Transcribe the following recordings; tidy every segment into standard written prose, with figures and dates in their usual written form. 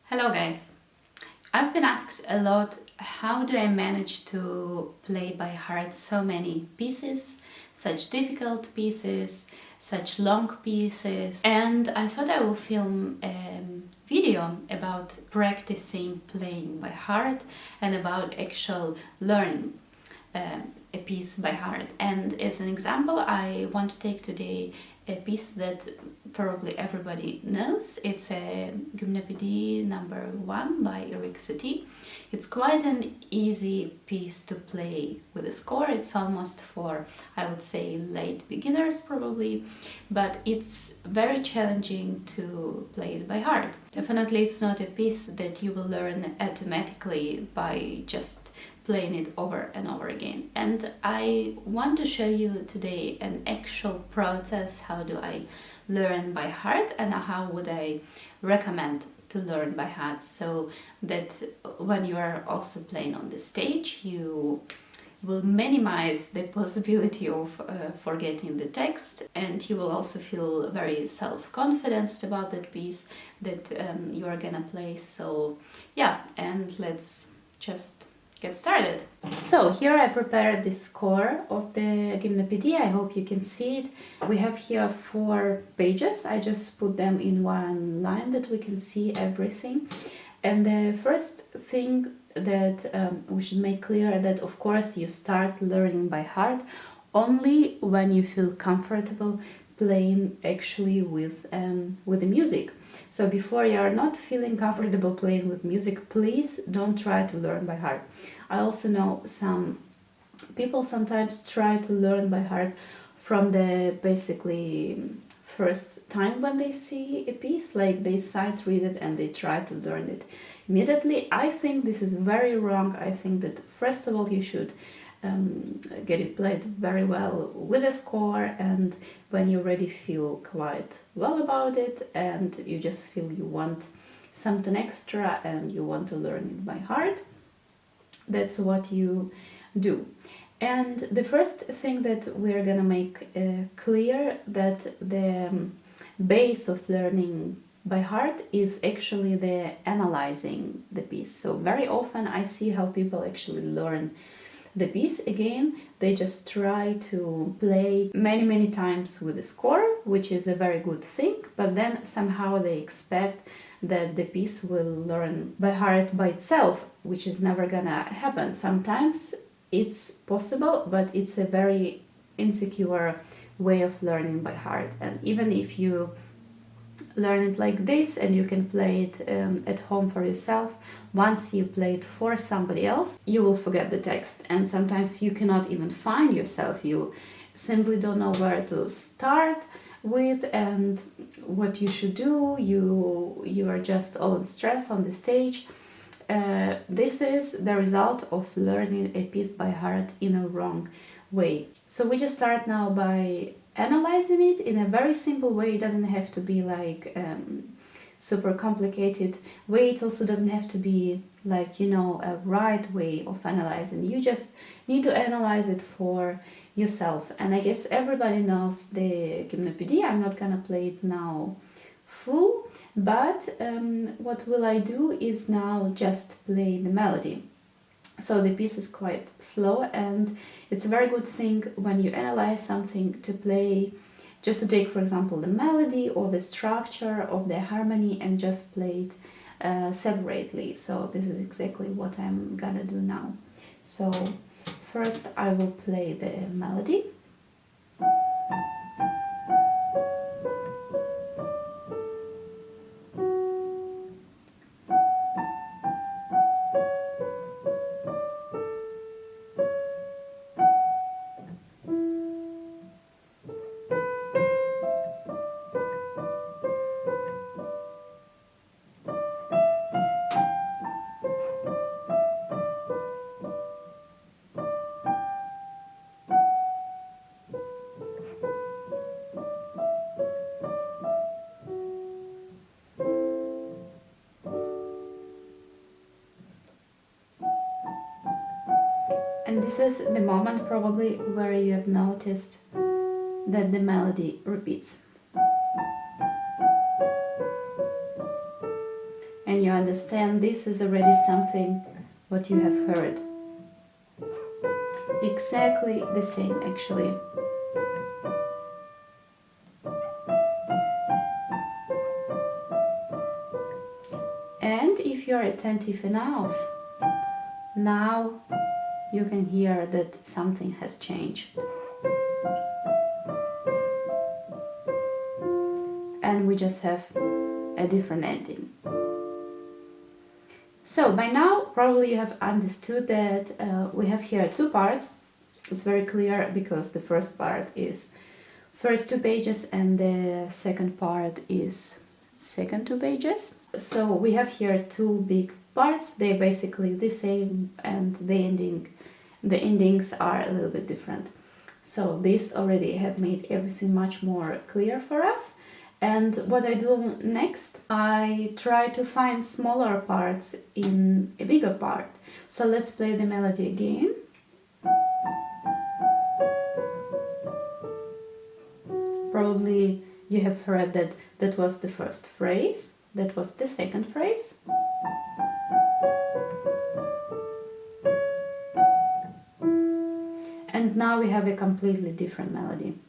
Hello guys! I've been asked a lot, how do I manage to play by heart so many pieces, such difficult pieces, such long pieces, and I thought I will film a video about practicing playing by heart and about actual learning a piece by heart. And as an example, I want to take today a piece that probably everybody knows. It's a Gymnopedie N.1 by Erik Satie. It's quite an easy piece to play with a score. It's almost for, I would say, late beginners probably, but it's very challenging to play it by heart. Definitely it's not a piece that you will learn automatically by just playing it over and over again. And I want to show you today an actual process. How do I learn by heart and how would I recommend to learn by heart, so that when you are also playing on the stage you will minimize the possibility of forgetting the text, and you will also feel very self-confident about that piece that you are gonna play. So yeah, and let's just get started. So here I prepared the score of the Gymnopedie. I hope you can see it. We have here 4 pages. I just put them in one line that we can see everything. And the first thing that we should make clear that of course you start learning by heart only when you feel comfortable playing actually with the music. So before you are not feeling comfortable playing with music, please don't try to learn by heart. I also know some people sometimes try to learn by heart from the basically first time when they see a piece, like they sight read it and they try to learn it immediately. I think this is very wrong. I think that first of all you should get it played very well with a score, and when you already feel quite well about it and you just feel you want something extra and you want to learn it by heart, that's what you do. And the first thing that we're gonna make clear that the base of learning by heart is actually the analyzing the piece. So very often I see how people actually learn the piece. Again, they just try to play many times with the score, which is a very good thing, but then somehow they expect that the piece will learn by heart by itself, which is never gonna happen. Sometimes it's possible, but it's a very insecure way of learning by heart. And even if you learn it like this and you can play it at home for yourself, once you play it for somebody else you will forget the text, and sometimes you cannot even find yourself. You simply don't know where to start with and what you should do. You are just all in stress on the stage. This is the result of learning a piece by heart in a wrong way. So we just start now by analyzing it in a very simple way. It doesn't have to be like super complicated way. It also doesn't have to be like, you know, a right way of analyzing. You just need to analyze it for yourself. And I guess everybody knows the Gymnopedie. I'm not gonna play it now full, but what will I do is now just play the melody. So the piece is quite slow, and it's a very good thing when you analyze something to play, just to take for example the melody or the structure of the harmony and just play it separately. So this is exactly what I'm gonna do now. So first I will play the melody. And this is the moment probably where you have noticed that the melody repeats. and you understand this is already something what you have heard. Exactly the same actually. And if you're attentive enough, now you can hear that something has changed. And we just have a different ending. So by now probably you have understood that we have here two parts. It's very clear because the first part is first two pages and the second part is second two pages. So we have here two big parts. They're basically the same and the endings are a little bit different. So this already have made everything much more clear for us. And what I do next, I try to find smaller parts in a bigger part. So let's play the melody again. Probably you have heard that that was the first phrase, that was the second phrase. And now we have a completely different melody.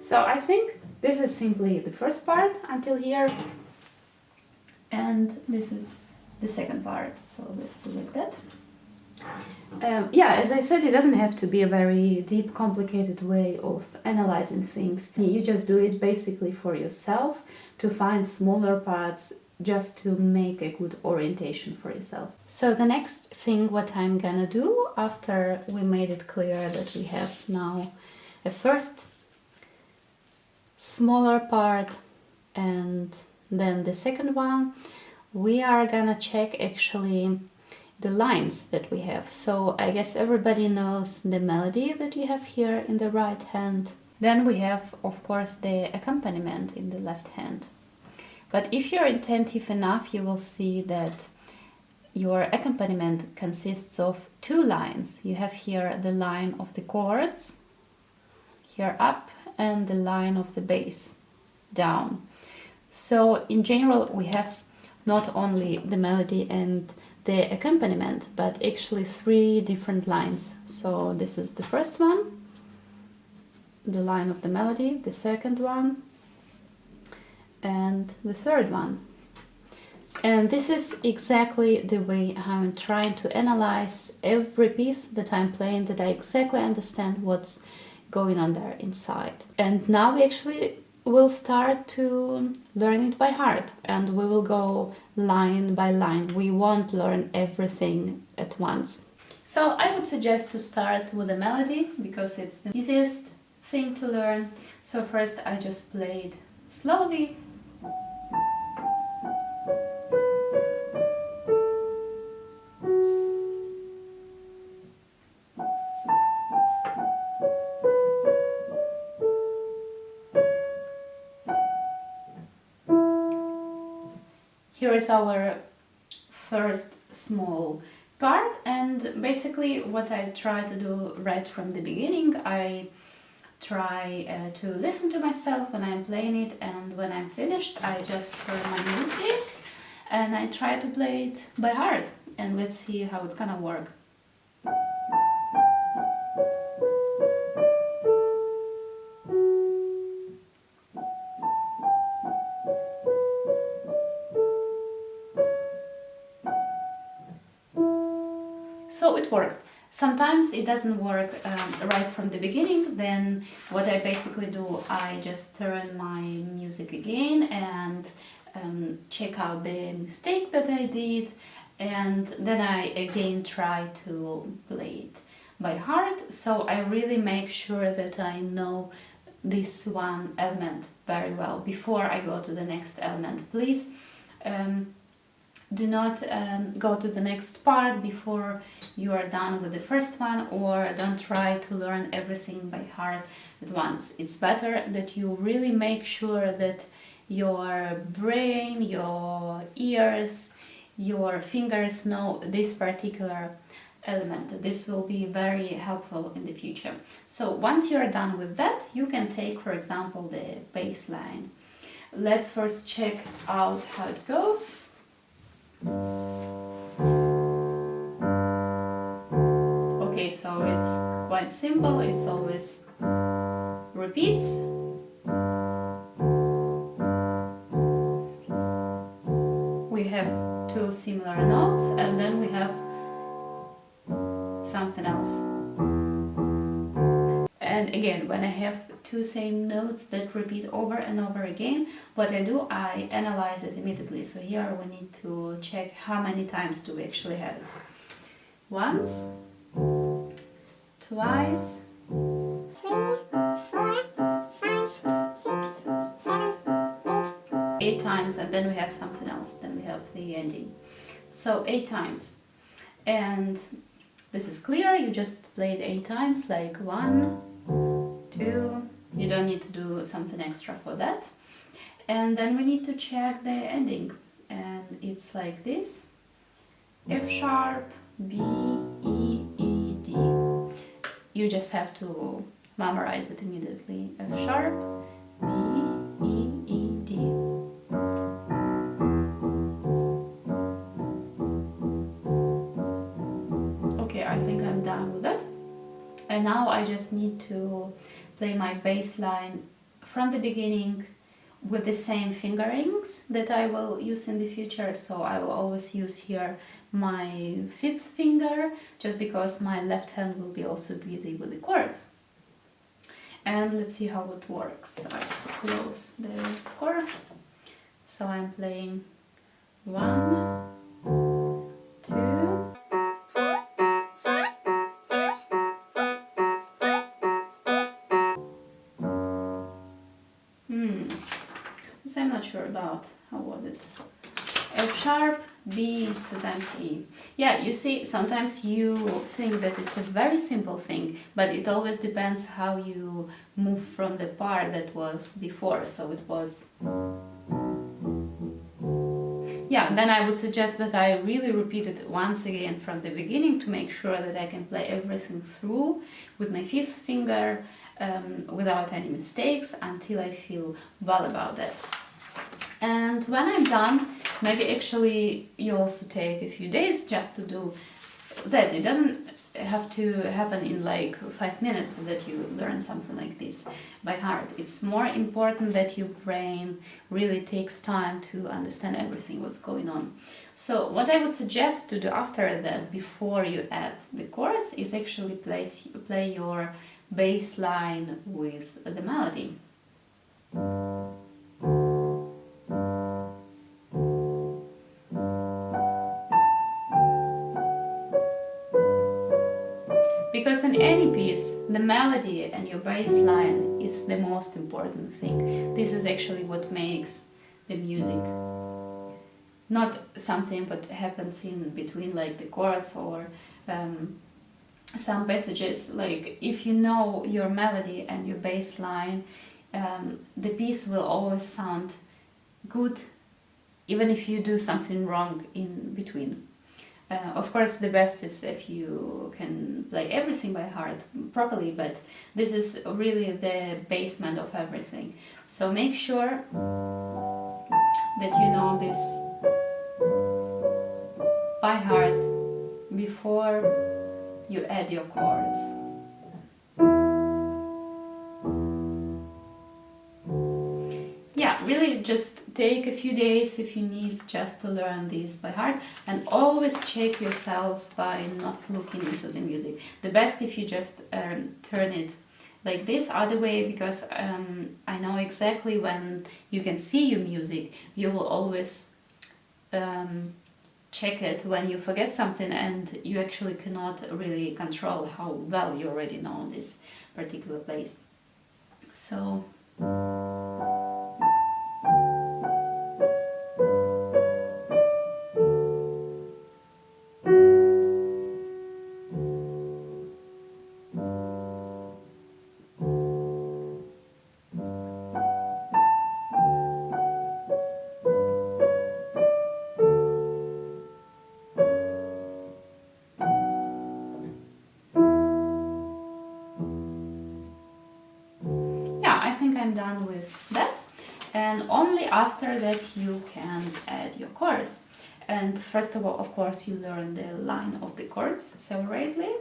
So I think this is simply the first part until here, and this is the second part, so let's do like that. Yeah, as I said, it doesn't have to be a very deep, complicated way of analyzing things. You just do it basically for yourself, to find smaller parts, just to make a good orientation for yourself. So the next thing what I'm gonna do after we made it clear that we have now a first smaller part and then the second one, we are gonna check actually the lines that we have. So I guess everybody knows the melody that you have here in the right hand. Then we have, of course, the accompaniment in the left hand. But if you're attentive enough, you will see that your accompaniment consists of two lines. You have here the line of the chords, here up, and the line of the bass down. So in general we have not only the melody and the accompaniment, but actually three different lines. So this is the first one, the line of the melody, the second one, and the third one. And this is exactly the way I'm trying to analyze every piece that I'm playing, that I exactly understand what's going on there inside. And now we actually will start to learn it by heart, and we will go line by line. We won't learn everything at once. So I would suggest to start with a melody because it's the easiest thing to learn. So first I just play it slowly. Here is our first small part, and basically what I try to do right from the beginning, I try to listen to myself when I'm playing it, and when I'm finished I just turn my music and I try to play it by heart, and let's see how it's gonna work. So it worked. Sometimes it doesn't work right from the beginning. Then what I basically do, I just turn my music again and check out the mistake that I did, and then I again try to play it by heart. So I really make sure that I know this one element very well before I go to the next element. Please do not go to the next part before you are done with the first one, or don't try to learn everything by heart at once. It's better that you really make sure that your brain, your ears, your fingers know this particular element. This will be very helpful in the future. So once you're done with that, you can take, for example, the bass line. Let's first check out how it goes. Okay, so it's quite simple. It's always repeats. We have two similar notes, and then we have something else. And again, when I have two same notes that repeat over and over again, what I do, I analyze it immediately. So here we need to check how many times do we actually have it. Once, twice, 8 times, and then we have something else, then we have the ending. So 8 times. And this is clear, you just play it 8 times, like 1, 2, you don't need to do something extra for that. And then we need to check the ending, and it's like this: F sharp, B, E, E, D. You just have to memorize it immediately. F sharp, B, E, E, D. Okay, I think I'm done with that. And now I just need to play my bass line from the beginning with the same fingerings that I will use in the future. So I will always use here my 5th finger, just because my left hand will be also busy with the chords. And let's see how it works. I just close the score. So I'm playing 1, 2. This I'm not sure about. How was it? F sharp, B, 2 times E. Yeah, you see, sometimes you think that it's a very simple thing, but it always depends how you move from the part that was before. So it was... Yeah, then I would suggest that I really repeat it once again from the beginning to make sure that I can play everything through with my 5th finger without any mistakes until I feel well about that. And when I'm done, maybe actually you also take a few days just to do that. It doesn't have to happen in like 5 minutes that you learn something like this by heart. It's more important that your brain really takes time to understand everything what's going on. So what I would suggest to do after that, before you add the chords, is actually play your bass line with the melody. Because in any piece, the melody and your bass line is the most important thing. This is actually what makes the music. Not something that happens in between, like the chords or some passages. Like if you know your melody and your bass line, the piece will always sound good, even if you do something wrong in between. Of course, the best is if you can play everything by heart properly, but this is really the basement of everything. So make sure that you know this by heart before you add your chords. Yeah, really just take a few days if you need just to learn this by heart, and always check yourself by not looking into the music. The best if you just turn it like this other way, because I know exactly when you can see your music, you will always check it when you forget something, and you actually cannot really control how well you already know this particular place. So I'm done with that, and only after that you can add your chords. And first of all, of course, you learn the line of the chords separately.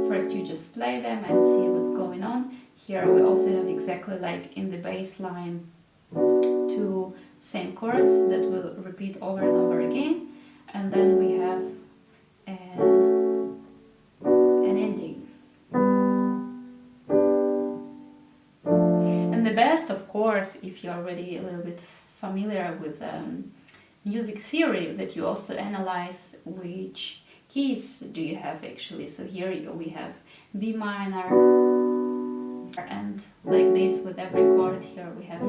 First you just play them and see what's going on. Here we also have exactly like in the bass line 2 same chords that will repeat over and over again, and then we have an ending. And the best, of course, if you're already a little bit familiar with music theory, that you also analyze which keys do you have actually. So here we have B minor, and like this with every chord. Here we have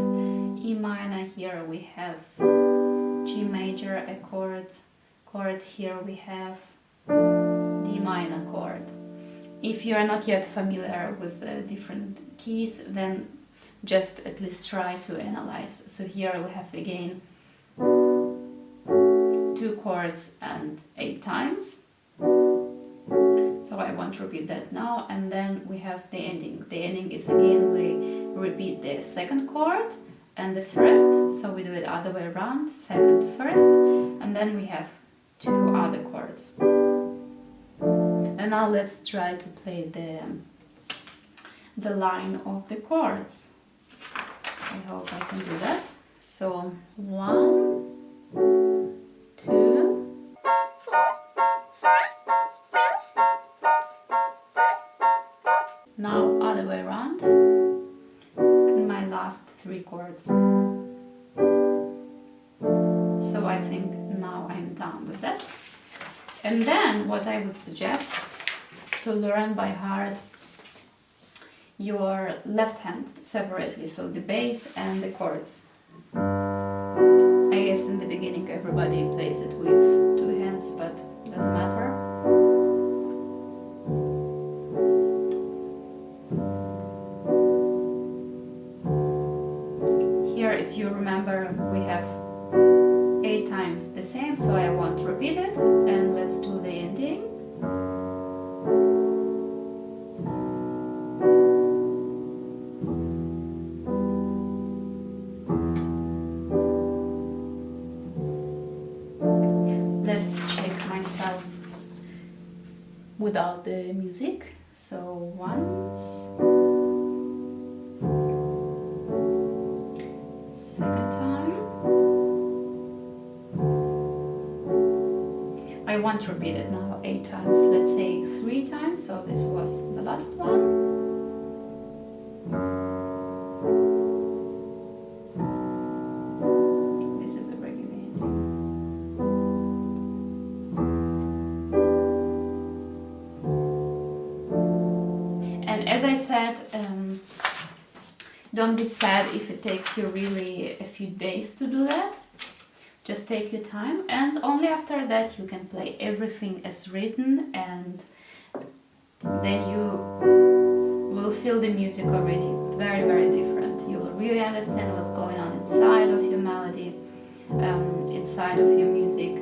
E minor, here we have G major, a chord. Here we have D minor chord. If you are not yet familiar with different keys, then just at least try to analyze. So here we have again 2 chords and 8 times. So I won't repeat that now. And then we have the ending. The ending is again we repeat the second chord and the first. So we do it other way around, second, first, and then we have 2 other chords. And now let's try to play the line of the chords. I hope I can do that. So 1, 2. Now other way around, and my last 3 chords. So I think now I'm done with that. And then what I would suggest to learn by heart your left hand separately, so the bass and the chords. I guess in the beginning everybody plays it with 2 hands, but doesn't matter. As you remember, we have 8 times the same, so I won't repeat it, and let's do the ending. Let's check myself without the music. So once. Second time. I won't repeat it now 8 times, let's say 3 times, so this was the last one. This is a regular ending. And as I said, don't be sad if it takes you really a few days to do that. Just take your time, and only after that you can play everything as written, and then you will feel the music already very, very different. You will really understand what's going on inside of your melody, inside of your music.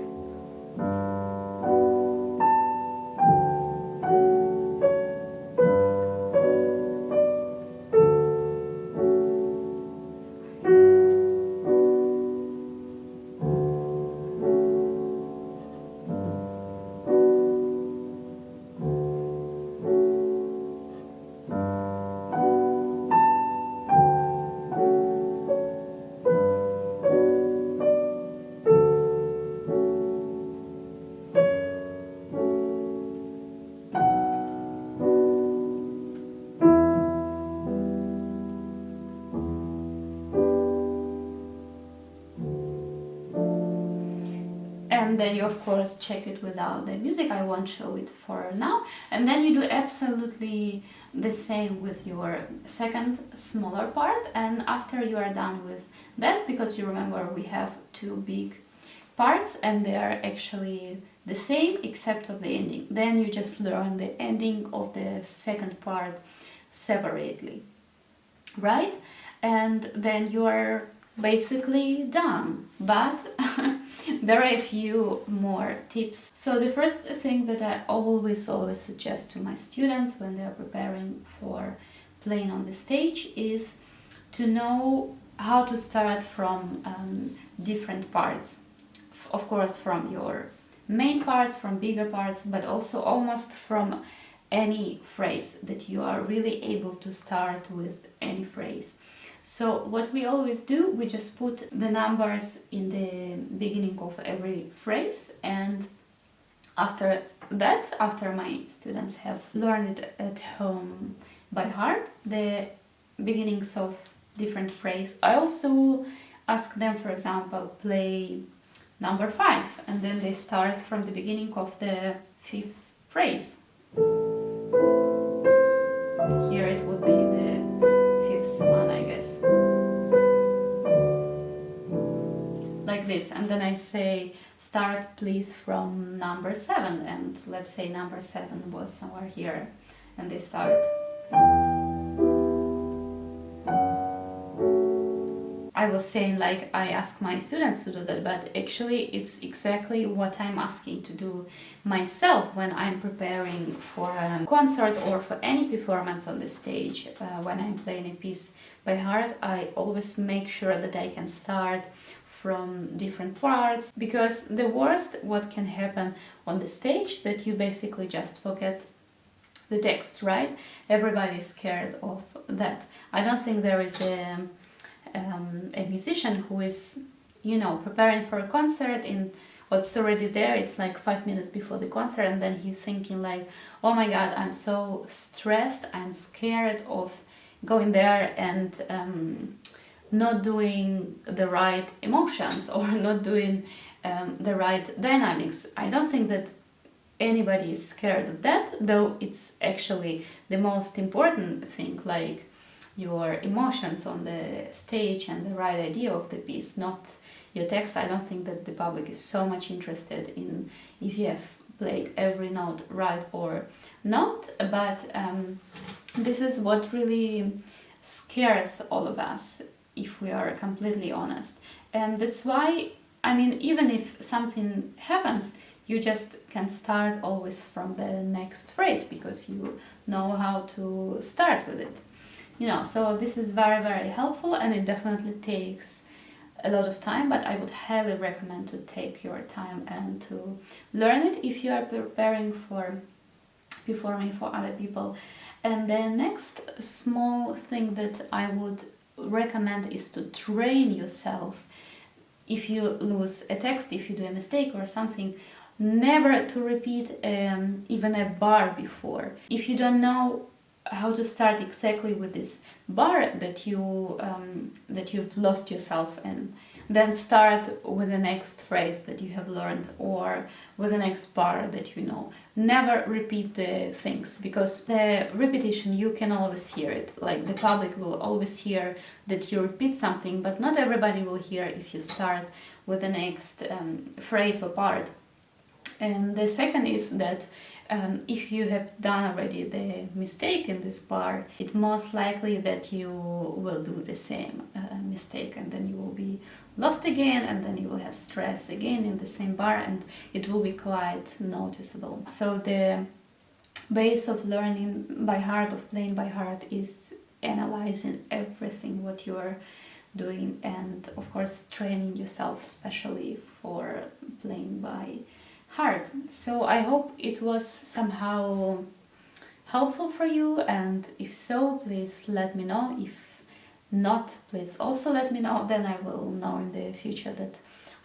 And then you of course check it without the music. I won't show it for now. And then you do absolutely the same with your second smaller part, and after you are done with that, because you remember we have 2 big parts and they are actually the same except of the ending, then you just learn the ending of the second part separately, right? And then you are basically done. But there are a few more tips. So the first thing that I always suggest to my students when they are preparing for playing on the stage is to know how to start from different parts. Of course, from your main parts, from bigger parts, but also almost from any phrase, that you are really able to start with any phrase. So what we always do, we just put the numbers in the beginning of every phrase, and after that, after my students have learned it at home by heart, the beginnings of different phrases, I also ask them, for example, play number 5, and then they start from the beginning of the 5th phrase. Here it would be the 5th one, I guess. Like this, and then I say, start please from number 7, and let's say number 7 was somewhere here, and they start. I was saying like I ask my students to do that, but actually it's exactly what I'm asking to do myself when I'm preparing for a concert or for any performance on the stage. When I'm playing a piece by heart, I always make sure that I can start from different parts, because the worst what can happen on the stage, that you basically just forget the text, right? Everybody is scared of that. I don't think there is a musician who is, you know, preparing for a concert in what's already there. It's like 5 minutes before the concert, and then he's thinking like, oh my god, I'm so stressed, I'm scared of going there and not doing the right emotions or not doing the right dynamics. I don't think that anybody is scared of that, though it's actually the most important thing, like your emotions on the stage and the right idea of the piece, not your text. I don't think that the public is so much interested in if you have played every note right or not, but this is what really scares all of us, if we are completely honest. And that's why, I mean, even if something happens, you just can start always from the next phrase, because you know how to start with it. You know, so this is very, very helpful, and it definitely takes a lot of time, but I would highly recommend to take your time and to learn it if you are preparing for performing for other people. And the next small thing that I would recommend is to train yourself. If you lose a text, if you do a mistake or something, never to repeat even a bar before. If you don't know how to start exactly with this bar that you've lost yourself in, then start with the next phrase that you have learned, or with the next bar that you know. Never repeat the things, because the repetition, you can always hear it. Like the public will always hear that you repeat something, but not everybody will hear if you start with the next phrase or part. And the second is that if you have done already the mistake in this bar, it's most likely that you will do the same mistake, and then you will be lost again, and then you will have stress again in the same bar, and it will be quite noticeable. So the base of learning by heart, of playing by heart, is analyzing everything what you are doing, and of course training yourself especially for playing by heart. So I hope it was somehow helpful for you, and if so, please let me know. If not, please also let me know, then I will know in the future that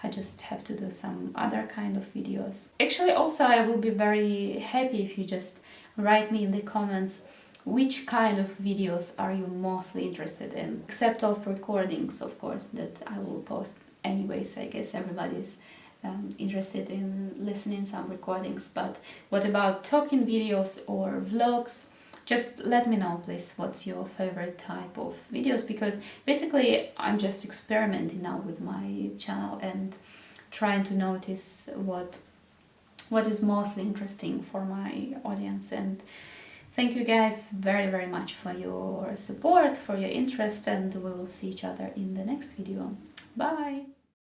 I just have to do some other kind of videos. Actually, also I will be very happy if you just write me in the comments which kind of videos are you mostly interested in, except of recordings, of course, that I will post anyways. I guess everybody's interested in listening some recordings, but what about talking videos or vlogs? Just let me know, please, what's your favorite type of videos, because basically I'm just experimenting now with my channel and trying to notice what is mostly interesting for my audience. And thank you guys very, very much for your support, for your interest, and we will see each other in the next video. Bye!